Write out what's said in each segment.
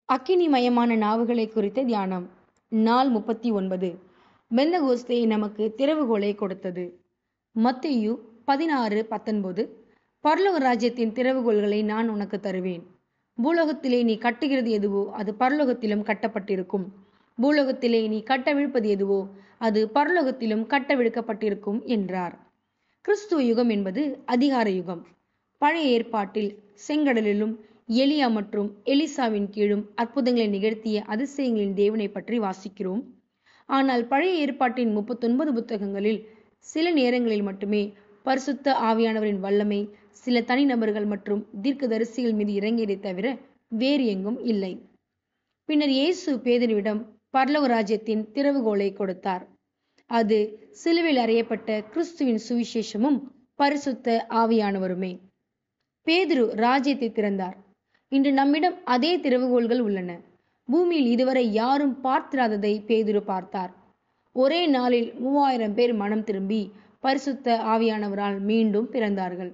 அக்கினிமயமான நாவுகளை குறித்த தியானம். நாள் 39. பெந்தகோஸ்தே நமக்கு திறவுகோலை கொடுத்தது. மத்தேயு 16:19. பரலோக ராஜ்யத்தின் திறவுகோல்களை நான் உனக்கு தருவேன். பூலோகத்திலே நீ கட்டுகிறது எதுவோ அது பரலோகத்திலும் கட்டப்பட்டிருக்கும். பூலோகத்திலே நீ கட்டவிழ்ப்பது எதுவோ அது பரலோகத்திலும் கட்டவிழ்க்கப்பட்டிருக்கும் என்றார். கிறிஸ்துவ யுகம் என்பது அதிகார யுகம். பழைய ஏற்பாட்டில் செங்கடலிலும் எலியா மற்றும் எலிசாவின் கீழும் அற்புதங்களை நிகழ்த்திய அதிசயங்களின் தேவனை பற்றி வாசிக்கிறோம். ஆனால் பழைய ஏற்பாட்டின் 39 புத்தகங்களில் சில நேரங்களில் மட்டுமே பரிசுத்த ஆவியானவரின் வல்லமை சில தனிநபர்கள் மற்றும் தீர்க்கதரிசிகள் மீது இறங்கியதை தவிர வேறு எங்கும் இல்லை. பின்னர் இயேசு பேதுருவிடம் பரலோக ராஜ்யத்தின் திறவுகோலை கொடுத்தார். அது சிலுவையில் அறையப்பட்ட கிறிஸ்துவின் சுவிசேஷமும் பரிசுத்த ஆவியானவருமே. பேதுரு ராஜ்யத்தை திறந்தார். இன்று நம்மிடம் அதே திறவுகோல்கள் உள்ளன. பூமியில் இதுவரை யாரும் பார்த்திராததை பேதுரு பார்த்தார். ஒரே நாளில் 3000 பேர் மனம் திரும்பி பரிசுத்த ஆவியானவரால் மீண்டும் பிறந்தார்கள்.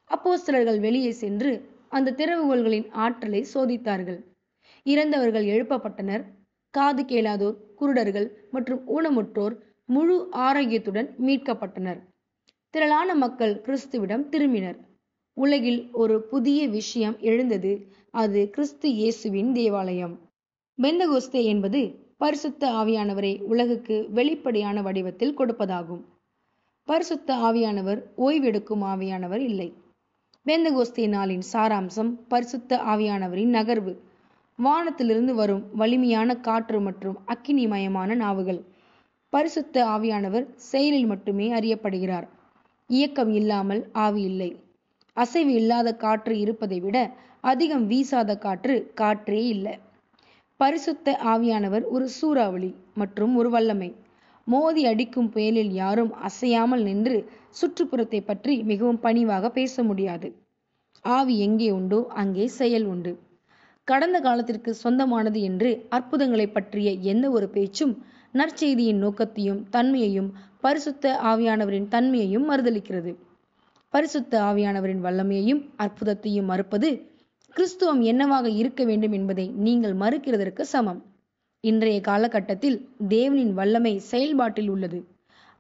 அப்போஸ்தலர்கள் வெளியே சென்று அந்த திறவுகோல்களின் ஆற்றலை சோதித்தார்கள். இறந்தவர்கள் எழுப்பப்பட்டனர். காது கேளாதோர், குருடர்கள் மற்றும் ஊனமுற்றோர் முழு ஆரோக்கியத்துடன் மீட்கப்பட்டனர். திரளான மக்கள் கிறிஸ்துவிடம் திரும்பினர். உலகில் ஒரு புதிய விஷயம் எழுந்தது. அது கிறிஸ்து இயேசுவின் தேவாலயம். பெந்தகோஸ்தே என்பது பரிசுத்த ஆவியானவரை உலகுக்கு வெளிப்படையான வடிவத்தில் கொடுப்பதாகும். பரிசுத்த ஆவியானவர் ஓய்வெடுக்கும் ஆவியானவர் இல்லை. பெந்தகோஸ்தே நாளின் சாராம்சம் பரிசுத்த ஆவியானவரின் நகர்வு, வானத்திலிருந்து வரும் வலிமையான காற்று மற்றும் அக்கினிமயமான நாவுகள். பரிசுத்த ஆவியானவர் செயலில் மட்டுமே அறியப்படுகிறார். இயக்கம் இல்லாமல் ஆவி இல்லை. அசைவு இல்லாத காற்று இருப்பதை விட அதிகம் வீசாத காற்றே இல்லை. பரிசுத்த ஆவியானவர் ஒரு சூறாவளி மற்றும் ஒரு வல்லமை. மோதி அடிக்கும் புயலில் யாரும் அசையாமல் நின்று சுற்றுப்புறத்தை பற்றி மிகவும் பணிவாக பேச முடியாது. ஆவி எங்கே உண்டோ அங்கே செயல் உண்டு. கடந்த காலத்திற்கு சொந்தமானது என்று அற்புதங்களை பற்றிய எந்த ஒரு பேச்சும் நற்செய்தியின் நோக்கத்தையும் தன்மையையும் பரிசுத்த ஆவியானவரின் தன்மையையும் மறுதலிக்கிறது. பரிசுத்த ஆவியானவரின் வல்லமையையும் அற்புதத்தையும் மறுப்பது கிறிஸ்துவம் என்னவாக இருக்க வேண்டும் என்பதை நீங்கள் மறுக்கிறதற்கு சமம். இன்றைய காலகட்டத்தில் தேவனின் வல்லமை செயல்பாட்டில் உள்ளது.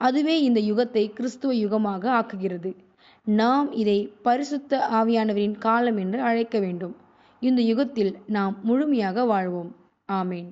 அதுவே இந்த யுகத்தை கிறிஸ்துவ யுகமாக ஆக்குகிறது. நாம் இதை பரிசுத்த ஆவியானவரின் காலம் என்று அழைக்க வேண்டும். இந்த யுகத்தில் நாம் முழுமையாக வாழ்வோம். ஆமேன்.